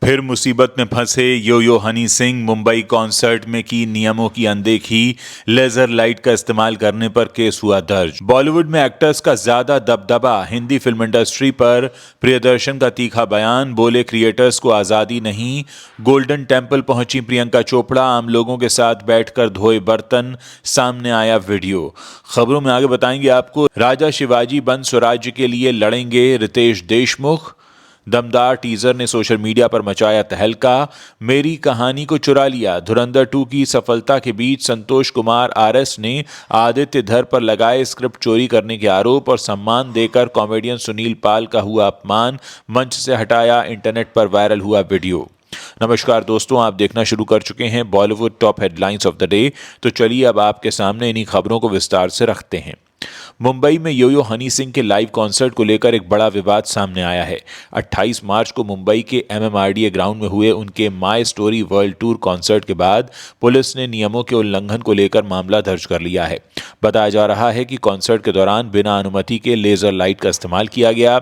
फिर मुसीबत में फंसे यो यो हनी सिंह। मुंबई कॉन्सर्ट में की नियमों की अनदेखी, लेजर लाइट का इस्तेमाल करने पर केस हुआ दर्ज। बॉलीवुड में एक्टर्स का ज्यादा दबदबा, हिंदी फिल्म इंडस्ट्री पर प्रियदर्शन का तीखा बयान। बोले क्रिएटर्स को आजादी नहीं। गोल्डन टेम्पल पहुंची प्रियंका चोपड़ा, आम लोगों के साथ बैठकर धोए बर्तन, सामने आया वीडियो। खबरों में आगे बताएंगे आपको। राजा शिवाजी बन स्वराज्य के लिए लड़ेंगे रितेश देशमुख। दमदार टीजर ने सोशल मीडिया पर मचाया तहलका। मेरी कहानी को चुरा लिया। धुरंधर 2 की सफलता के बीच संतोष कुमार आरएस ने आदित्य धर पर लगाए स्क्रिप्ट चोरी करने के आरोप और सम्मान देकर कॉमेडियन सुनील पाल का हुआ अपमान, मंच से हटाया। इंटरनेट पर वायरल हुआ वीडियो। नमस्कार दोस्तों, आप देखना शुरू कर चुके हैं Bollywood top headlines of the day. तो चलिए अब आपके सामने इन्हीं खबरों को विस्तार से रखते हैं। मुंबई में यो यो हनी सिंह के लाइव कॉन्सर्ट को लेकर एक बड़ा विवाद सामने आया है। 28 मार्च को मुंबई के एमएमआरडीए ग्राउंड में हुए उनके my story world tour concert के बाद पुलिस ने नियमों के उल्लंघन को लेकर मामला दर्ज कर लिया है। बताया जा रहा है कि कॉन्सर्ट के दौरान बिना अनुमति के लेजर लाइट का इस्तेमाल किया गया।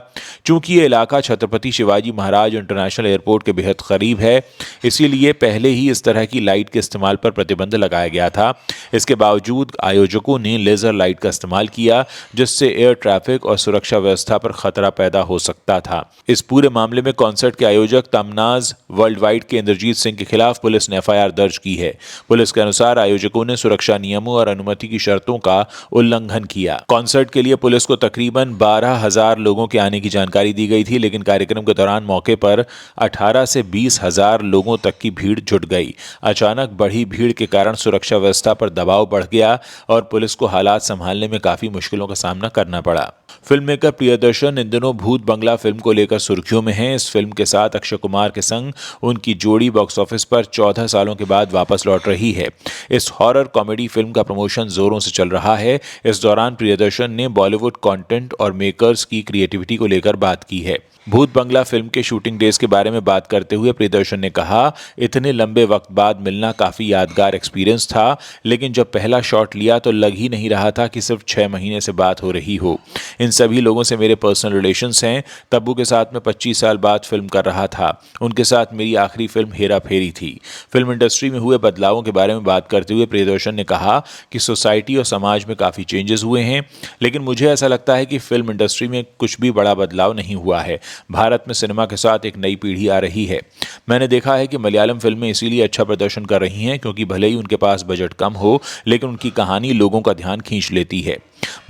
चूंकि ये इलाका छत्रपति शिवाजी महाराज इंटरनेशनल एयरपोर्ट के बेहद करीब है, इसीलिए पहले ही इस तरह की लाइट के इस्तेमाल पर प्रतिबंध लगाया गया था। इसके बावजूद आयोजकों ने लेजर लाइट का इस्तेमाल किया, जिससे एयर ट्रैफिक और सुरक्षा व्यवस्था पर खतरा पैदा हो सकता था। इस पूरे मामले में कॉन्सर्ट के आयोजक तमनाज वर्ल्ड वाइड के इंद्रजीत सिंह के खिलाफ पुलिस ने एफआईआर दर्ज की है। पुलिस के अनुसार आयोजकों ने सुरक्षा नियमों और अनुमति की शर्तों का उल्लंघन किया। कॉन्सर्ट के लिए पुलिस को तकरीबन 12,000 लोगों के आने की जानकारी दी गई थी, लेकिन कार्यक्रम के दौरान मौके पर 18 से 20,000 लोगों तक की भीड़ जुट गई। अचानक बढ़ी भीड़ के कारण सुरक्षा व्यवस्था पर दबाव बढ़ गया और पुलिस को हालात संभालने में काफी मुश्किलों का सामना करना पड़ा। फिल्म मेकर प्रियदर्शन इन दिनों भूत बंगला फिल्म को लेकर सुर्खियों में हैं। इस फिल्म के साथ अक्षय कुमार के संग उनकी जोड़ी बॉक्स ऑफिस पर 14 सालों के बाद वापस लौट रही है। इस हॉरर कॉमेडी फिल्म का प्रमोशन जोरों से चल रहा है। इस दौरान प्रियदर्शन ने बॉलीवुड कंटेंट और मेकर्स की क्रिएटिविटी को लेकर बात की है। भूत बंगला फिल्म के शूटिंग डेज के बारे में बात करते हुए प्रियदर्शन ने कहा, इतने लंबे वक्त बाद मिलना काफी यादगार एक्सपीरियंस था, लेकिन जब पहला शॉट लिया तो लग ही नहीं रहा था कि सिर्फ 6 महीने से बात हो रही हो। इन सभी लोगों से मेरे पर्सनल रिलेशंस हैं। तब्बू के साथ मैं 25 साल बाद फिल्म कर रहा था। उनके साथ मेरी आखिरी फिल्म हेरा फेरी थी। फिल्म इंडस्ट्री में हुए बदलावों के बारे में बात करते हुए प्रियदर्शन ने कहा कि सोसाइटी और समाज में काफी चेंजेस हुए हैं, लेकिन मुझे ऐसा लगता है कि फिल्म इंडस्ट्री में कुछ भी बड़ा बदलाव नहीं हुआ है। भारत में सिनेमा के साथ एक नई पीढ़ी आ रही है। मैंने देखा है कि मलयालम फिल्में इसीलिए अच्छा प्रदर्शन कर रही हैं क्योंकि भले ही उनके पास बजट कम हो, लेकिन उनकी कहानी लोगों का ध्यान खींच लेती है।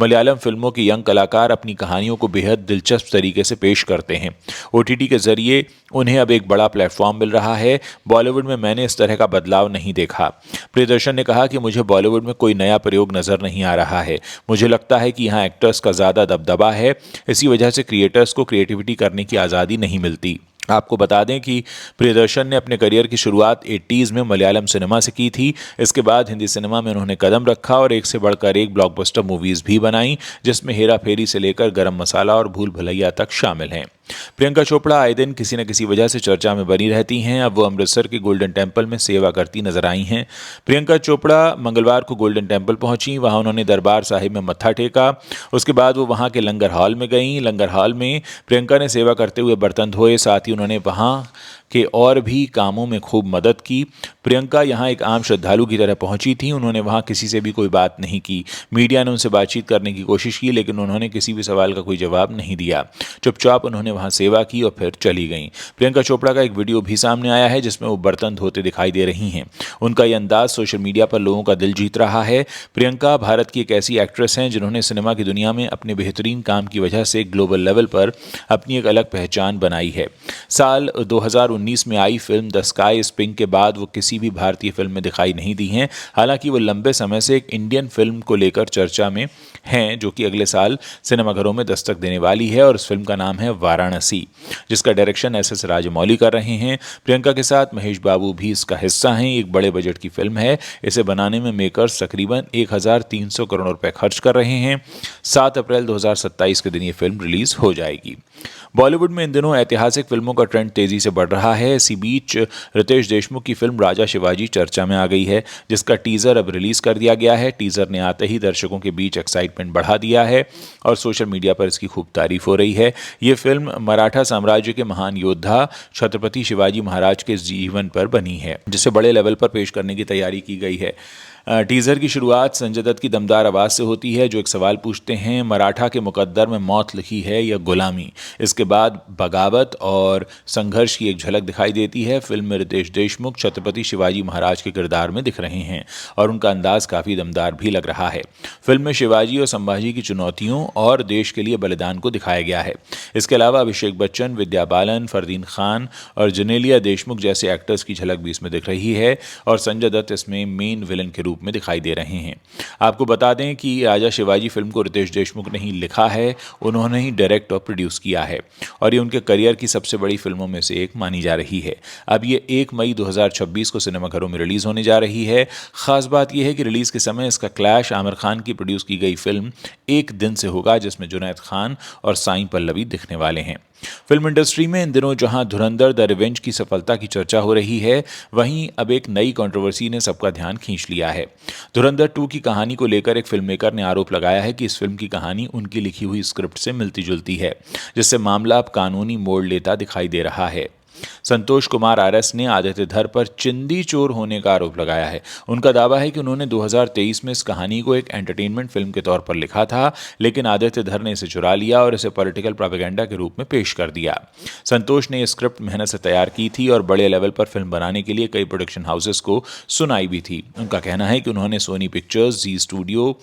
मलयालम फिल्मों के यंग कलाकार अपनी कहानियों को बेहद दिलचस्प तरीके से पेश करते हैं। ओटीटी के जरिए उन्हें अब एक बड़ा प्लेटफॉर्म मिल रहा है। बॉलीवुड में मैंने इस तरह का बदलाव नहीं देखा। प्रियदर्शन ने कहा कि मुझे बॉलीवुड में कोई नया प्रयोग नजर नहीं आ रहा है। मुझे लगता है कि यहाँ एक्टर्स का ज़्यादा दबदबा है, इसी वजह से क्रिएटर्स को क्रिएटिविटी करने की आज़ादी नहीं मिलती। आपको बता दें कि प्रियदर्शन ने अपने करियर की शुरुआत 80s में मलयालम सिनेमा से की थी। इसके बाद हिंदी सिनेमा में उन्होंने कदम रखा और एक से बढ़कर एक ब्लॉकबस्टर मूवीज भी बनाई, जिसमें हेरा फेरी से लेकर गरम मसाला और भूल भुलैया तक शामिल हैं। प्रियंका चोपड़ा आए दिन किसी न किसी वजह से चर्चा में बनी रहती हैं। अब वो अमृतसर के गोल्डन टेम्पल में सेवा करती नजर आई हैं। प्रियंका चोपड़ा मंगलवार को गोल्डन टेम्पल पहुंची। वहां उन्होंने दरबार साहिब में मत्था टेका। उसके बाद वो वहां के लंगर हॉल में गईं। लंगर हॉल में प्रियंका ने सेवा करते हुए बर्तन धोए, साथ ही उन्होंने वहां के और भी कामों में खूब मदद की। प्रियंका यहां एक आम श्रद्धालु की तरह पहुंची थी। उन्होंने वहां किसी से भी कोई बात नहीं की। मीडिया ने उनसे बातचीत करने की कोशिश की, लेकिन उन्होंने किसी भी सवाल का कोई जवाब नहीं दिया। चुपचाप उन्होंने वहां सेवा की और फिर चली गईं। प्रियंका चोपड़ा का एक वीडियो भी सामने आया है, जिसमें वो बर्तन धोते दिखाई दे रही हैं। उनका यह अंदाज सोशल मीडिया पर लोगों का दिल जीत रहा है। प्रियंका भारत की एक ऐसी एक्ट्रेस हैं जिन्होंने सिनेमा की दुनिया में अपने बेहतरीन काम की वजह से ग्लोबल लेवल पर अपनी एक अलग पहचान बनाई है। साल 2019 में आई film the sky is pink के बाद वो किसी भी भारतीय फिल्म में दिखाई नहीं दी हैं। हालांकि वो लंबे समय से एक इंडियन फिल्म को लेकर चर्चा में हैं, जो कि अगले साल सिनेमाघरों में दस्तक देने वाली है, और इस फिल्म का नाम है वाराणसी, जिसका डायरेक्शन एस राजमौली कर रहे हैं। प्रियंका के साथ महेश बाबू भी इसका हिस्सा हैं। एक बड़े बजट की फिल्म है। इसे बनाने में मेकर्स तकरीबन 1300 करोड़ रुपए खर्च कर रहे हैं। 7 अप्रैल 2027 के दिन ये फिल्म रिलीज हो जाएगी। बॉलीवुड में इन दिनों ऐतिहासिक फिल्मों का ट्रेंड तेजी से बढ़ रहा है। इसी बीच रितेश देशमुख की फिल्म राजा शिवाजी चर्चा में आ गई है, जिसका टीजर अब रिलीज कर दिया गया है। टीजर ने आते ही दर्शकों के बीच एक्साइटमेंट बढ़ा दिया है और सोशल मीडिया पर इसकी खूब तारीफ हो रही है। ये फिल्म मराठा साम्राज्य के महान योद्धा छत्रपति शिवाजी महाराज के जीवन पर बनी है, जिसे बड़े लेवल पर पेश करने की तैयारी की गई है। टीजर की शुरुआत संजय दत्त की दमदार आवाज़ से होती है, जो एक सवाल पूछते हैं, मराठा के मुकद्दर में मौत लिखी है या गुलामी। इसके बाद बगावत और संघर्ष की एक झलक दिखाई देती है। फिल्म में रितेश देशमुख छत्रपति शिवाजी महाराज के किरदार में दिख रहे हैं और उनका अंदाज काफ़ी दमदार भी लग रहा है। फिल्म में शिवाजी और संभाजी की चुनौतियों और देश के लिए बलिदान को दिखाया गया है। इसके अलावा अभिषेक बच्चन, विद्या बालन, फरदीन खान और जेनेलिया देशमुख जैसे एक्टर्स की झलक भी इसमें दिख रही है और संजय दत्त इसमें मेन विलन के रूप में दिखाई दे रहे हैं। आपको बता दें कि राजा शिवाजी फिल्म को रितेश देशमुख ने ही लिखा है, उन्होंने ही डायरेक्ट और प्रोड्यूस किया है और ये उनके करियर की सबसे बड़ी फिल्मों में से एक मानी जा रही है। अब ये 1 मई 2026 को सिनेमाघरों में रिलीज होने जा रही है। खास बात यह है कि रिलीज के समय इसका क्लैश आमिर खान की प्रोड्यूस की गई फिल्म एक दिन से होगा, जिसमें जुनैद खान और साई पल्लवी दिखने वाले हैं। फिल्म इंडस्ट्री में इन दिनों जहां धुरंधर द रिवेंज की सफलता की चर्चा हो रही है, वहीं अब एक नई कंट्रोवर्सी ने सबका ध्यान खींच लिया है। धुरंधर 2 की कहानी को लेकर एक फिल्म मेकर ने आरोप लगाया है कि इस फिल्म की कहानी उनकी लिखी हुई स्क्रिप्ट से मिलती जुलती है, जिससे मामला अब कानूनी मोड़ लेता दिखाई दे रहा है। संतोष कुमार आरएस ने आदित्य धर पर चिंदी चोर होने का आरोप लगाया है। उनका दावा है कि उन्होंने 2023 में इस कहानी को एक एंटरटेनमेंट फिल्म के तौर पर लिखा था, लेकिन आदित्य धर ने इसे चुरा लिया और इसे पॉलिटिकल प्रोपेगेंडा के रूप में पेश कर दिया। संतोष ने यह स्क्रिप्ट मेहनत से तैयार की थी और बड़े लेवल पर फिल्म बनाने के लिए कई प्रोडक्शन हाउसेस को सुनाई भी थी। उनका कहना है कि उन्होंने सोनी पिक्चर्स, जी स्टूडियो,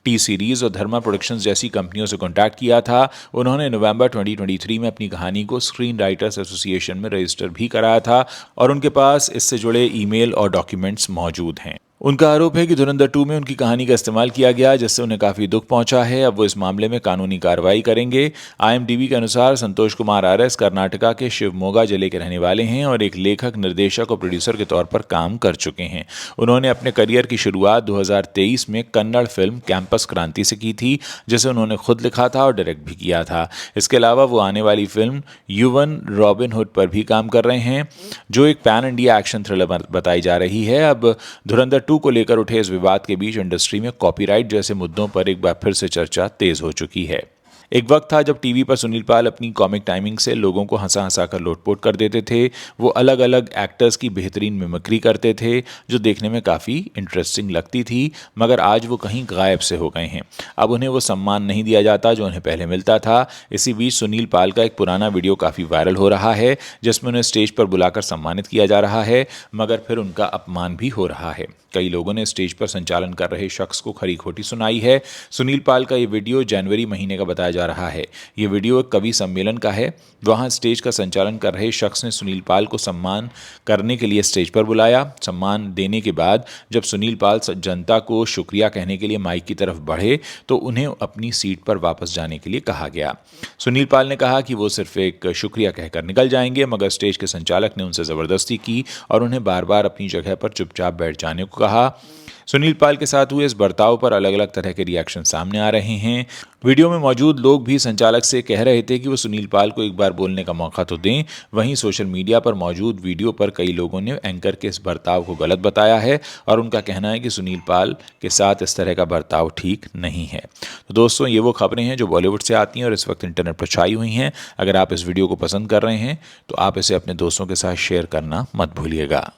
टी सीरीज और धर्मा प्रोडक्शंस जैसी कंपनियों से कॉन्टैक्ट किया था। उन्होंने नवंबर 2023 में अपनी कहानी को स्क्रीन राइटर्स एसोसिएशन में रजिस्टर भी कराया था और उनके पास इससे जुड़े ईमेल और डॉक्यूमेंट्स मौजूद हैं। उनका आरोप है कि धुरंधर 2 में उनकी कहानी का इस्तेमाल किया गया, जिससे उन्हें काफ़ी दुख पहुंचा है। अब वो इस मामले में कानूनी कार्रवाई करेंगे। IMDb के अनुसार संतोष कुमार आरएस कर्नाटका के शिवमोगा जिले के रहने वाले हैं और एक लेखक, निर्देशक और प्रोड्यूसर के तौर पर काम कर चुके हैं। उन्होंने अपने करियर की शुरुआत 2023 में कन्नड़ फिल्म कैंपस क्रांति से की थी, जिसे उन्होंने खुद लिखा था और डायरेक्ट भी किया था। इसके अलावा वो आने वाली फिल्म युवन रॉबिन हुड पर भी काम कर रहे हैं, जो एक पैन इंडिया एक्शन थ्रिलर बताई जा रही है। अब धुरंधर 2 को लेकर उठे इस विवाद के बीच इंडस्ट्री में कॉपीराइट जैसे मुद्दों पर एक बार फिर से चर्चा तेज हो चुकी है। एक वक्त था जब टीवी पर सुनील पाल अपनी कॉमिक टाइमिंग से लोगों को हंसा हंसा कर लोटपोट कर देते थे। वो अलग अलग एक्टर्स की बेहतरीन मिमिक्री करते थे, जो देखने में काफ़ी इंटरेस्टिंग लगती थी, मगर आज वो कहीं गायब से हो गए हैं। अब उन्हें वो सम्मान नहीं दिया जाता जो उन्हें पहले मिलता था। इसी बीच सुनील पाल का एक पुराना वीडियो काफ़ी वायरल हो रहा है, जिसमें उन्हें स्टेज पर बुलाकर सम्मानित किया जा रहा है, मगर फिर उनका अपमान भी हो रहा है। कई लोगों ने स्टेज पर संचालन कर रहे शख्स को खरी खोटी सुनाई है। सुनील पाल का ये वीडियो जनवरी महीने का बताया जा रहा है। ये वीडियो एक कवि सम्मेलन का है। वहाँ स्टेज का संचालन कर रहे शख्स ने सुनील पाल को सम्मान करने के लिए स्टेज पर बुलाया। सम्मान देने के बाद जब सुनील पाल जनता को शुक्रिया कहने के लिए माइक की तरफ बढ़े, तो उन्हें अपनी सीट पर वापस जाने के लिए कहा गया। सुनील पाल ने कहा कि वो सिर्फ एक शुक्रिया कहकर निकल जाएंगे, मगर स्टेज के संचालक ने उनसे ज़बरदस्ती की और उन्हें बार बार अपनी जगह पर चुपचाप बैठ जाने को कहा। सुनील पाल के साथ हुए इस बर्ताव पर अलग अलग तरह के रिएक्शन सामने आ रहे हैं। वीडियो में मौजूद लोग भी संचालक से कह रहे थे कि वो सुनील पाल को एक बार बोलने का मौका तो दें। वहीं सोशल मीडिया पर मौजूद वीडियो पर कई लोगों ने एंकर के इस बर्ताव को गलत बताया है और उनका कहना है कि सुनील पाल के साथ इस तरह का बर्ताव ठीक नहीं है। तो दोस्तों, ये वो खबरें हैं जो बॉलीवुड से आती हैं और इस वक्त इंटरनेट पर छाई हुई हैं। अगर आप इस वीडियो को पसंद कर रहे हैं तो आप इसे अपने दोस्तों के साथ शेयर करना मत भूलिएगा।